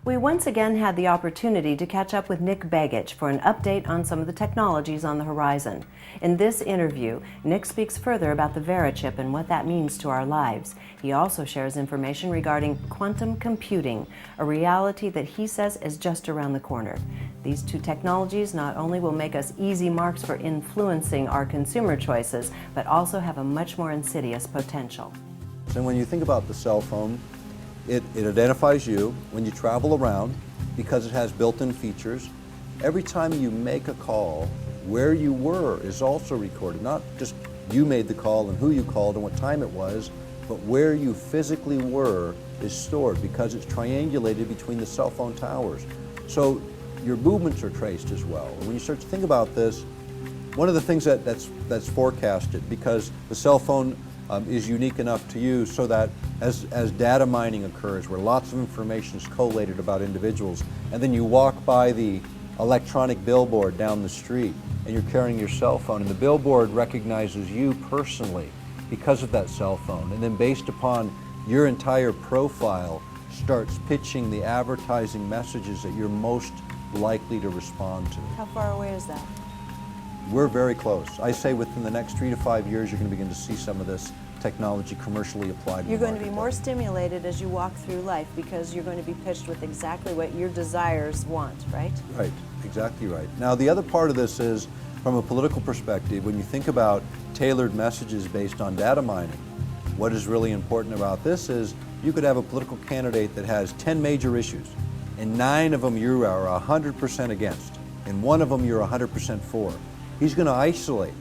We once again had the opportunity to catch up with Nick Begich for an update on some of the technologies on the horizon. In this interview, Nick speaks further about the VeriChip and what that means to our lives. He also shares information regarding quantum computing, a reality that he says is just around the corner. These two technologies not only will make us easy marks for influencing our consumer choices, but also have a much more insidious potential. So when you think about the cell phone, it identifies you when you travel around because it has built-in features. Every time you make a call, where you were is also recorded. Not just you made the call and who you called and what time it was, but where you physically were is stored because it's triangulated between the cell phone towers. So your movements are traced as well. And when you start to think about this, one of the things that's forecasted, because the cell phone is unique enough to use so that as data mining occurs, where lots of information is collated about individuals, and then you walk by the electronic billboard down the street and you're carrying your cell phone, and the billboard recognizes you personally because of that cell phone, and then based upon your entire profile starts pitching the advertising messages that you're most likely to respond to. How far away is that? We're very close. I say within the next 3 to 5 years, you're going to begin to see some of this technology commercially applied. You're going to be more stimulated as you walk through life because you're going to be pitched with exactly what your desires want, right? Right, exactly right. Now, the other part of this is, from a political perspective, when you think about tailored messages based on data mining, what is really important about this is you could have a political candidate that has 10 major issues, and 9 of them you are 100% against, and 1 of them you're 100% for. He's going to isolate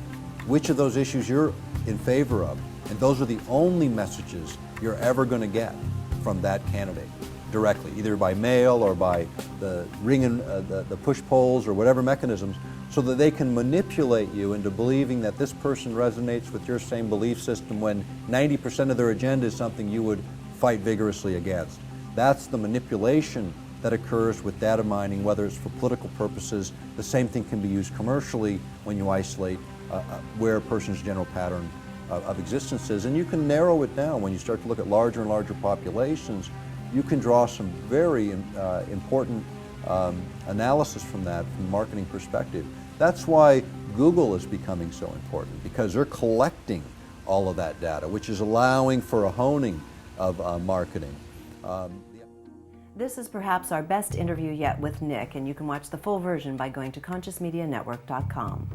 which of those issues you're in favor of, and those are the only messages you're ever going to get from that candidate directly, either by mail or by the the push polls or whatever mechanisms, so that they can manipulate you into believing that this person resonates with your same belief system when 90% of their agenda is something you would fight vigorously against. That's the manipulation that occurs with data mining, whether it's for political purposes. The same thing can be used commercially when you isolate where a person's general pattern of existence is. And you can narrow it down when you start to look at larger and larger populations. You can draw some very important analysis from that from a marketing perspective. That's why Google is becoming so important, because they're collecting all of that data, which is allowing for a honing of marketing. This is perhaps our best interview yet with Nick, and you can watch the full version by going to ConsciousMediaNetwork.com.